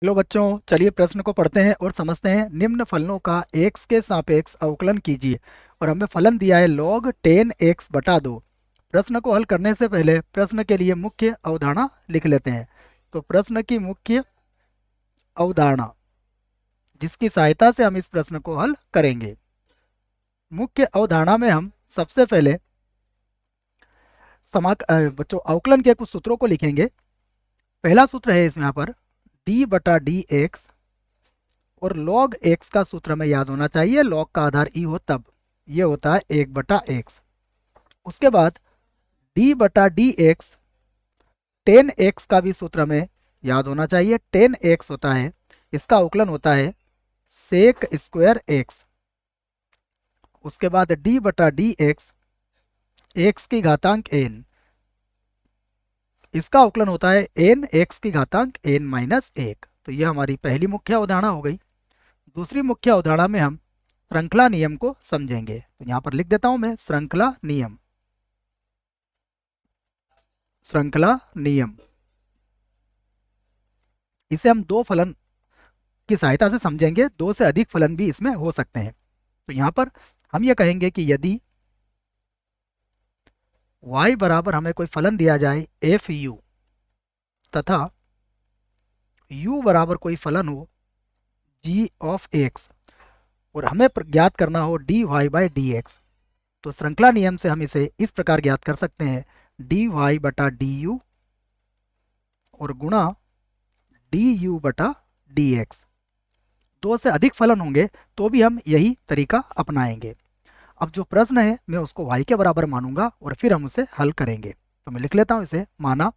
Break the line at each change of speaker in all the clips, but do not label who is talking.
Hello बच्चों, चलिए प्रश्न को पढ़ते हैं और समझते हैं। निम्न फलनों का x के सापेक्ष अवकलन कीजिए। और हमें फलन दिया है log 10x बटा 2। प्रश्न को हल करने से पहले प्रश्न के लिए मुख्य अवधारणा लिख लेते हैं। तो प्रश्न की मुख्य अवधारणा जिसकी सहायता से हम इस प्रश्न को हल करेंगे। मुख्य अवधारणा में हम सबसे पहले बच्चों अवकलन के कुछ सूत्रों को लिखेंगे। पहला सूत्र है इसमें यहाँ पर d बटा डी एक्स, और log x का सूत्र हमें याद होना चाहिए। log का आधार e हो तब ये होता है 1 बटा एक्स। उसके बाद d बटा डी एक्स, 10x का भी सूत्र हमें याद होना चाहिए। 10x होता है, इसका अवकलन होता है सेक स्क्वायर एक्स। उसके बाद d बटा डी एक्स, एक्स की घातांक n, इसका अवकलन होता है n x की घातांक n माइनस 1। तो यह हमारी पहली मुख्य अवधारणा हो गई। दूसरी मुख्य अवधारणा में हम श्रृंखला नियम को समझेंगे। तो यहां पर लिख देता हूं मैं श्रृंखला नियम। श्रृंखला नियम, इसे हम दो फलन की सहायता से समझेंगे। दो से अधिक फलन भी इसमें हो सकते हैं। तो यहां पर हम ये कहेंगे कि यदि y बराबर हमें कोई फलन दिया जाए एफ यू, तथा u बराबर कोई फलन हो g ऑफ x, और हमें ज्ञात करना हो dy बाई डी एक्स, तो श्रृंखला नियम से हम इसे इस प्रकार ज्ञात कर सकते हैं dy बटा डी यू और गुणा du बटा डी एक्स। दो से अधिक फलन होंगे तो भी हम यही तरीका अपनाएंगे। अब जो प्रश्न है मैं उसको y के बराबर मानूंगा और फिर हम उसे हल करेंगे। तो मैं लिख लेता हूं इसे, माना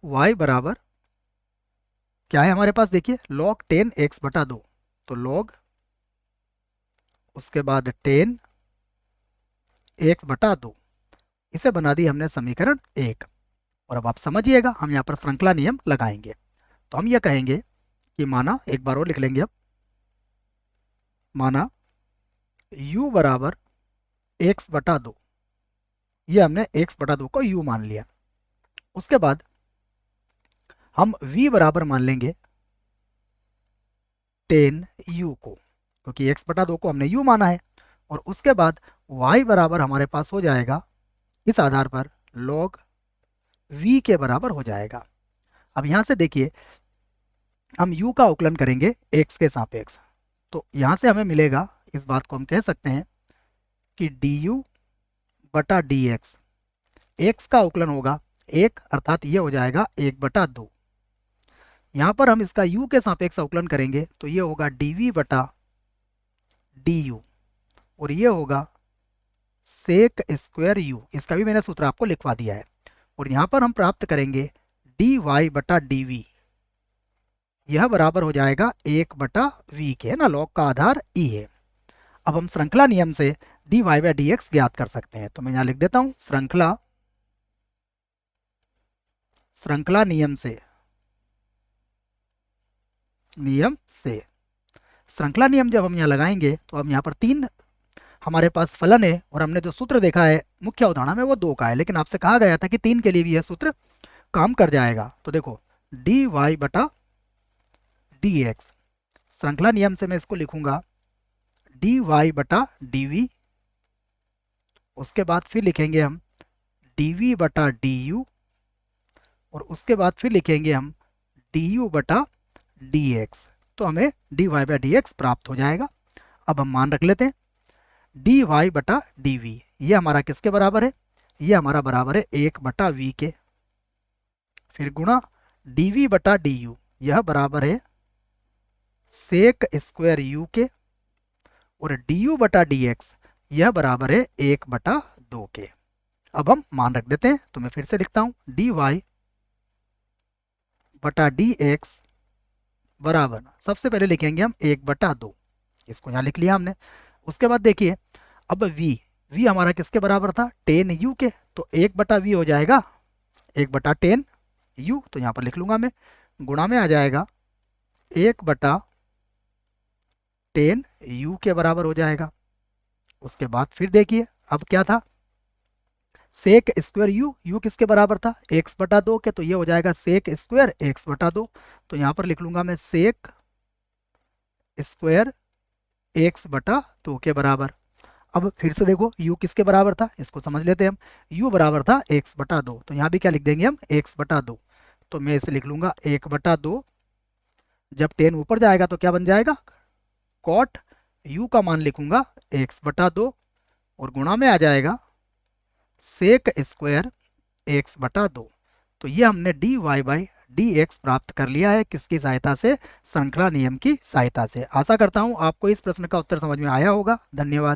y बराबर क्या है हमारे पास, देखिए log 10x बटा 2। तो log, उसके बाद 10x बटा 2, इसे बना दी हमने समीकरण 1। और अब आप समझिएगा, हम यहाँ पर श्रृंखला नियम लगाएंगे। तो हम ये कहेंगे कि माना, एक बार और लिख लेंगे अब, माना u बराबर x बटा 2, ये हमने x बटा 2 को u मान लिया। उसके बाद हम v बराबर मान लेंगे 10u को, क्योंकि x बटा 2 को हमने u माना है। और उसके बाद y बराबर हमारे पास हो जाएगा इस आधार पर log v के बराबर हो जाएगा। अब यहां से देखिए, हम u का अवकलन करेंगे x के सापेक्ष। तो यहां से हमें मिलेगा, इस बात को हम कह सकते हैं कि du बटा डी एक्स, एक्स का अवकलन होगा 1, अर्थात ये हो जाएगा 1 बटा 2। यहां पर हम इसका u के सापेक्ष अवकलन करेंगे तो ये होगा dv बटा du, और ये होगा सेक स्क्वायर u। इसका भी मैंने सूत्र आपको लिखवा दिया है। और यहां पर हम प्राप्त करेंगे dy बटा dv, यह बराबर हो जाएगा 1 बटा v के, है ना, लॉग का आधार e है। अब हम श्रृंखला नियम से dy बाई डी एक्स ज्ञात कर सकते हैं। तो मैं यहां लिख देता हूं श्रृंखला नियम से, श्रृंखला नियम जब हम यहाँ लगाएंगे तो अब यहाँ पर 3 हमारे पास फलन है, और हमने जो सूत्र देखा है मुख्य अवधारणा में वो 2 का है, लेकिन आपसे कहा गया था कि 3 के लिए भी यह सूत्र काम कर जाएगा। तो देखो dy बटा डी एक्स, श्रृंखला नियम से मैं इसको लिखूंगा dy बटा dv। उसके बाद फिर लिखेंगे हम dv बटा du, और उसके बाद फिर लिखेंगे हम du बटा dx। तो हमें dy बाई डी एक्स प्राप्त हो जाएगा। अब हम मान रख लेते हैं dy बटा dv, ये हमारा किसके बराबर है, ये हमारा बराबर है 1 बटा v के। फिर गुणा dv बटा du, यह बराबर है सेक स्क्वायर u के, और du बटा dx, यह बराबर है 1 बटा 2 के। अब हम मान रख देते हैं। तो मैं फिर से लिखता हूं dy बटा dx बराबर, सबसे पहले लिखेंगे हम 1 बटा 2, इसको यहाँ लिख लिया हमने। उसके बाद देखिए, अब v हमारा किसके बराबर था, 10u के। तो 1 बटा v हो जाएगा 1 बटा 10u, तो यहाँ पर लिख लूंगा मैं, गुणा में आ जाएगा 1 बटा 10u के बराबर हो जाएगा। उसके बाद फिर देखिए अब क्या था, सेक स्क्वायर यू किसके बराबर था, एक्स बटा दो के, तो ये हो जाएगा सेक स्क्वायर एक्स बटा दो। तो यहाँ पर लिख लूंगा मैं सेक स्क्वायर एक्स बटा दो के बराबर। अब फिर से देखो u किसके बराबर था, इसको समझ लेते हैं हम। u बराबर था x बटा दो, तो यहाँ भी क्या लिख देंगे हम, x बटा दो। तो मैं इसे लिख लूंगा 1/2। जब 10 ऊपर जाएगा तो क्या बन जाएगा, कॉट u का मान लिखूंगा x/2 और गुणा में आ जाएगा सेक स्क्वायर x/2। तो ये हमने dy/dx प्राप्त कर लिया है, किसकी सहायता से, श्रृंखला नियम की सहायता से। आशा करता हूं आपको इस प्रश्न का उत्तर समझ में आया होगा। धन्यवाद।